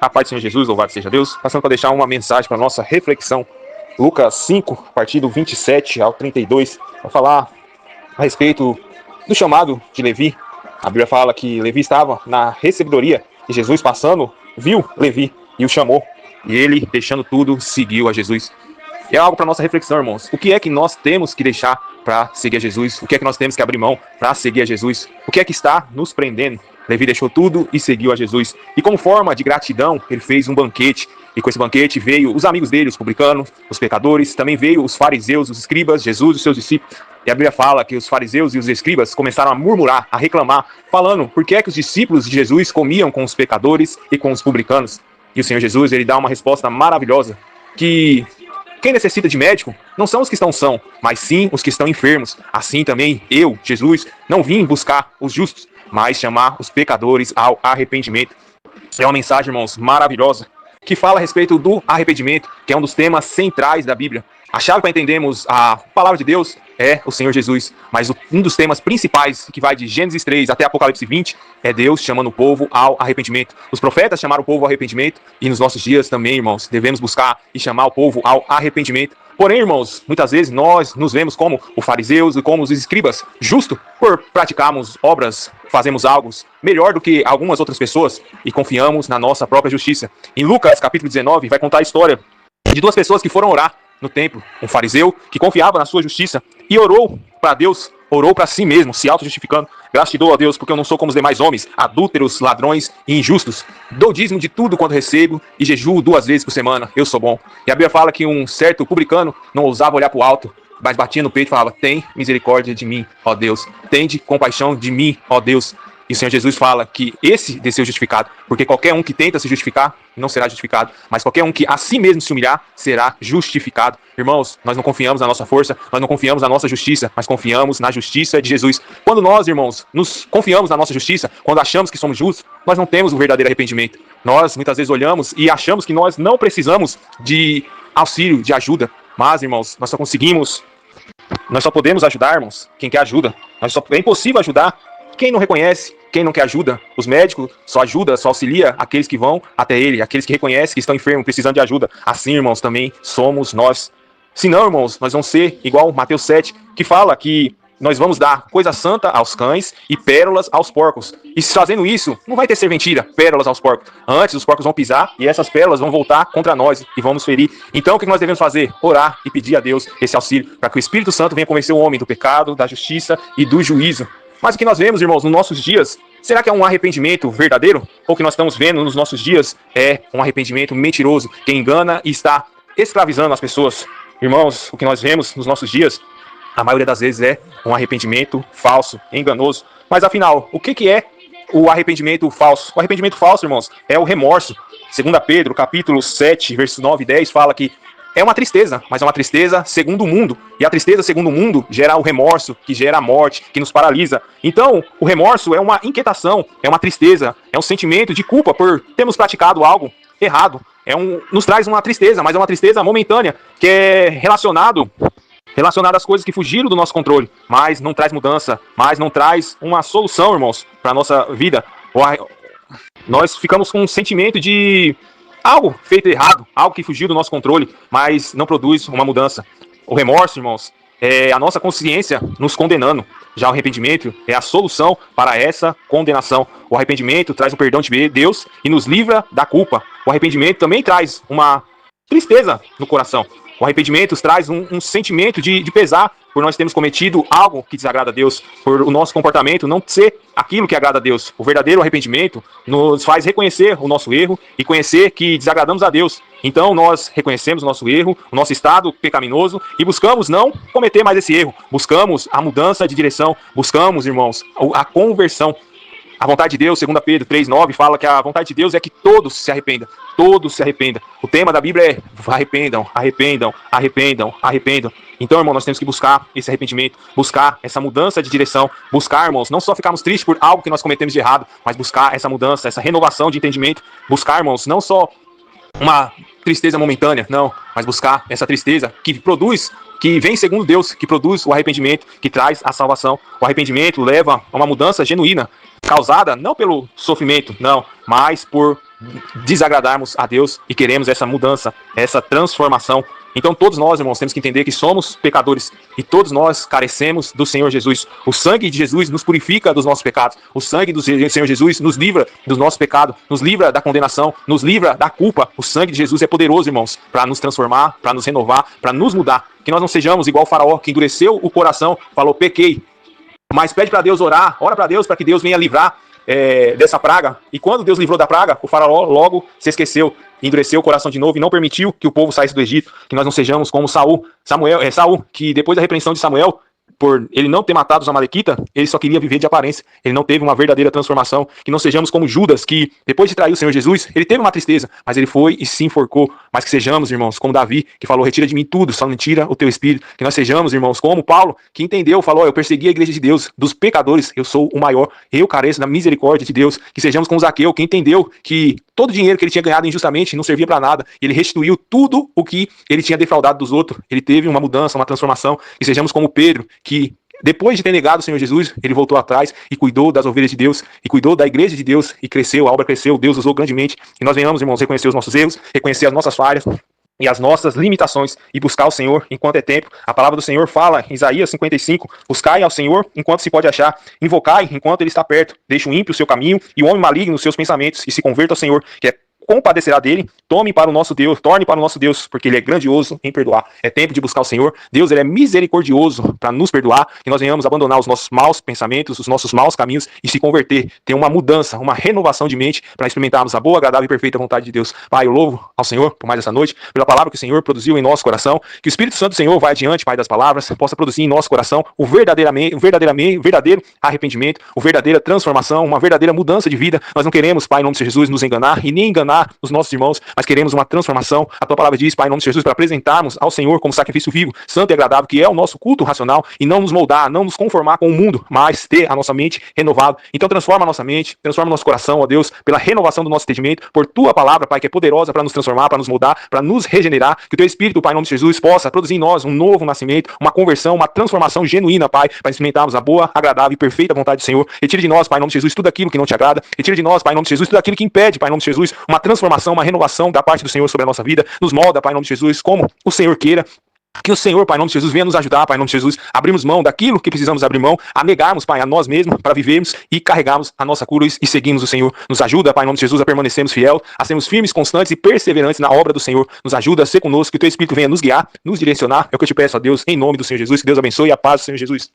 A paz do Senhor Jesus, louvado seja Deus. Passando para deixar uma mensagem para nossa reflexão. Lucas 5, a partir do 27 ao 32, vai falar a respeito do chamado de Levi. A Bíblia fala que Levi estava na recebedoria e Jesus, passando, viu Levi e o chamou. E ele, deixando tudo, seguiu a Jesus. É algo para nossa reflexão, irmãos. O que é que nós temos que deixar para seguir a Jesus? O que é que nós temos que abrir mão para seguir a Jesus? O que é que está nos prendendo? Levi deixou tudo e seguiu a Jesus. E como forma de gratidão, ele fez um banquete. E com esse banquete veio os amigos dele, os publicanos, os pecadores. Também veio os fariseus, os escribas, Jesus e os seus discípulos. E a Bíblia fala que os fariseus e os escribas começaram a murmurar, a reclamar, falando por que é que os discípulos de Jesus comiam com os pecadores e com os publicanos. E o Senhor Jesus, ele dá uma resposta maravilhosa, que quem necessita de médico não são os que estão sãos, mas sim os que estão enfermos. Assim também eu, Jesus, não vim buscar os justos, mas chamar os pecadores ao arrependimento. É uma mensagem, irmãos, maravilhosa, que fala a respeito do arrependimento, que é um dos temas centrais da Bíblia. A chave para entendermos a palavra de Deus é o Senhor Jesus, mas um dos temas principais, que vai de Gênesis 3 até Apocalipse 20, é Deus chamando o povo ao arrependimento. Os profetas chamaram o povo ao arrependimento, e nos nossos dias também, irmãos, devemos buscar e chamar o povo ao arrependimento. Porém, irmãos, muitas vezes nós nos vemos como os fariseus e como os escribas, justo por praticarmos obras, fazemos algo melhor do que algumas outras pessoas e confiamos na nossa própria justiça. Em Lucas, capítulo 19, vai contar a história de duas pessoas que foram orar no templo. Um fariseu que confiava na sua justiça e orou para Deus, orou para si mesmo, se auto-justificando. Graças te dou, ó Deus, porque eu não sou como os demais homens, adúlteros, ladrões e injustos. Dou dízimo de tudo quanto recebo e jejuo 2 vezes por semana. Eu sou bom. E a Bíblia fala que um certo publicano não ousava olhar para o alto, mas batia no peito e falava: tem misericórdia de mim, ó Deus. Tende compaixão de mim, ó Deus. E o Senhor Jesus fala que esse desceu justificado, porque qualquer um que tenta se justificar não será justificado, mas qualquer um que a si mesmo se humilhar será justificado. Irmãos, nós não confiamos na nossa força, nós não confiamos na nossa justiça, mas confiamos na justiça de Jesus. Quando nós, irmãos, nos confiamos na nossa justiça, quando achamos que somos justos, nós não temos o verdadeiro arrependimento. Nós muitas vezes olhamos e achamos que nós não precisamos de auxílio, de ajuda, mas, irmãos, nós só podemos ajudar, irmãos, quem quer ajuda. É impossível ajudar quem não reconhece, quem não quer ajuda. Os médicos só ajudam, só auxilia aqueles que vão até ele, aqueles que reconhecem que estão enfermos, precisando de ajuda. Assim, irmãos, também somos nós. Se não, irmãos, nós vamos ser igual Mateus 7, que fala que nós vamos dar coisa santa aos cães e pérolas aos porcos. E fazendo isso, não vai ter serventia, pérolas aos porcos. Antes, os porcos vão pisar e essas pérolas vão voltar contra nós e vão nos ferir. Então, o que nós devemos fazer? Orar e pedir a Deus esse auxílio, para que o Espírito Santo venha convencer o homem do pecado, da justiça e do juízo. Mas o que nós vemos, irmãos, nos nossos dias, será que é um arrependimento verdadeiro? Ou o que nós estamos vendo nos nossos dias é um arrependimento mentiroso, que engana e está escravizando as pessoas? Irmãos, o que nós vemos nos nossos dias, a maioria das vezes é um arrependimento falso, enganoso. Mas afinal, o que é o arrependimento falso? O arrependimento falso, irmãos, é o remorso. 2 Pedro, capítulo 7, versos 9 e 10, fala que é uma tristeza, mas é uma tristeza segundo o mundo. E a tristeza segundo o mundo gera o remorso, que gera a morte, que nos paralisa. Então, o remorso é uma inquietação, é uma tristeza, é um sentimento de culpa por termos praticado algo errado. Nos traz uma tristeza, mas é uma tristeza momentânea, que é relacionado às coisas que fugiram do nosso controle, mas não traz mudança, mas não traz uma solução, irmãos, para a nossa vida. Nós ficamos com um sentimento de algo feito errado, algo que fugiu do nosso controle, mas não produz uma mudança. O remorso, irmãos, é a nossa consciência nos condenando. Já o arrependimento é a solução para essa condenação. O arrependimento traz o perdão de Deus e nos livra da culpa. O arrependimento também traz uma tristeza no coração. O arrependimento traz um sentimento de pesar por nós termos cometido algo que desagrada a Deus, por o nosso comportamento não ser aquilo que agrada a Deus. O verdadeiro arrependimento nos faz reconhecer o nosso erro e conhecer que desagradamos a Deus. Então nós reconhecemos o nosso erro, o nosso estado pecaminoso e buscamos não cometer mais esse erro. Buscamos a mudança de direção, buscamos, irmãos, a conversão. A vontade de Deus, 2 Pedro 3,9, fala que a vontade de Deus é que todos se arrependam. Todos se arrependam. O tema da Bíblia é arrependam, arrependam, arrependam, arrependam. Então, irmão, nós temos que buscar esse arrependimento, buscar essa mudança de direção, buscar, irmãos, não só ficarmos tristes por algo que nós cometemos de errado, mas buscar essa mudança, essa renovação de entendimento. Buscar, irmãos, não só uma tristeza momentânea, não, mas buscar essa tristeza que vem segundo Deus, que produz o arrependimento, que traz a salvação. O arrependimento leva a uma mudança genuína, causada não pelo sofrimento, não, mas por desagradarmos a Deus e queremos essa mudança, essa transformação. Então todos nós, irmãos, temos que entender que somos pecadores e todos nós carecemos do Senhor Jesus. O sangue de Jesus nos purifica dos nossos pecados. O sangue do Senhor Jesus nos livra dos nossos pecados, nos livra da condenação, nos livra da culpa. O sangue de Jesus é poderoso, irmãos, para nos transformar, para nos renovar, para nos mudar. Que nós não sejamos igual o faraó, que endureceu o coração, falou, pequei. Mas pede para Deus orar, ora para Deus para que Deus venha livrar dessa praga. E quando Deus livrou da praga, o faraó logo se esqueceu, endureceu o coração de novo e não permitiu que o povo saísse do Egito. Que nós não sejamos como Saul, que depois da repreensão de Samuel, por ele não ter matado os amalequitas, ele só queria viver de aparência. Ele não teve uma verdadeira transformação. Que não sejamos como Judas, que depois de trair o Senhor Jesus, ele teve uma tristeza, mas ele foi e se enforcou. Mas que sejamos, irmãos, como Davi, que falou, retira de mim tudo, só não tira o teu espírito. Que nós sejamos, irmãos, como Paulo, que entendeu, falou, eu persegui a igreja de Deus, dos pecadores, eu sou o maior, eu careço da misericórdia de Deus. Que sejamos como Zaqueu, que entendeu que todo o dinheiro que ele tinha ganhado injustamente não servia para nada. Ele restituiu tudo o que ele tinha defraudado dos outros. Ele teve uma mudança, uma transformação. Que sejamos como Pedro, que depois de ter negado o Senhor Jesus, ele voltou atrás e cuidou das ovelhas de Deus, e cuidou da igreja de Deus, e cresceu, a obra cresceu, Deus usou grandemente. E nós venhamos, irmãos, reconhecer os nossos erros, reconhecer as nossas falhas e as nossas limitações, e buscar o Senhor enquanto é tempo. A palavra do Senhor fala, em Isaías 55, buscai ao Senhor enquanto se pode achar, invocai enquanto ele está perto, deixe o ímpio o seu caminho, e o homem maligno os seus pensamentos, e se converta ao Senhor, que é compadecerá dele, torne para o nosso Deus, porque ele é grandioso em perdoar. É tempo de buscar o Senhor. Deus, ele é misericordioso para nos perdoar, que nós venhamos abandonar os nossos maus pensamentos, os nossos maus caminhos e se converter, ter uma mudança, uma renovação de mente para experimentarmos a boa, agradável e perfeita vontade de Deus. Pai, eu louvo ao Senhor por mais essa noite, pela palavra que o Senhor produziu em nosso coração, que o Espírito Santo do Senhor vai adiante, Pai, das palavras, possa produzir em nosso coração o verdadeiro arrependimento, a verdadeira transformação, uma verdadeira mudança de vida. Nós não queremos, Pai, em nome de Jesus, nos enganar e nem enganar os nossos irmãos, mas queremos uma transformação. A tua palavra diz, Pai, em nome de Jesus, para apresentarmos ao Senhor como sacrifício vivo, santo e agradável, que é o nosso culto racional, e não nos moldar, não nos conformar com o mundo, mas ter a nossa mente renovada. Então transforma a nossa mente, transforma o nosso coração, ó Deus, pela renovação do nosso entendimento, por tua palavra, Pai, que é poderosa para nos transformar, para nos moldar, para nos regenerar, que o teu Espírito, Pai, em nome de Jesus, possa produzir em nós um novo nascimento, uma conversão, uma transformação genuína, Pai, para experimentarmos a boa, agradável e perfeita vontade do Senhor. Retire de nós, Pai, em nome de Jesus, tudo aquilo que não te agrada. Retire de nós, Pai, em nome de Jesus, tudo aquilo que impede, Pai, em nome de Jesus, uma transformação, uma renovação da parte do Senhor sobre a nossa vida. Nos molda, Pai, em nome de Jesus, como o Senhor queira. Que o Senhor, Pai, em nome de Jesus, venha nos ajudar, Pai, em nome de Jesus, abrirmos mão daquilo que precisamos abrir mão, a negarmos, Pai, a nós mesmos, para vivermos e carregarmos a nossa cruz e seguirmos o Senhor. Nos ajuda, Pai, em nome de Jesus, a permanecermos fiel, a sermos firmes, constantes e perseverantes na obra do Senhor. Nos ajuda a ser conosco, que o teu Espírito venha nos guiar, nos direcionar. É o que eu te peço a Deus, em nome do Senhor Jesus. Que Deus abençoe e a paz do Senhor Jesus.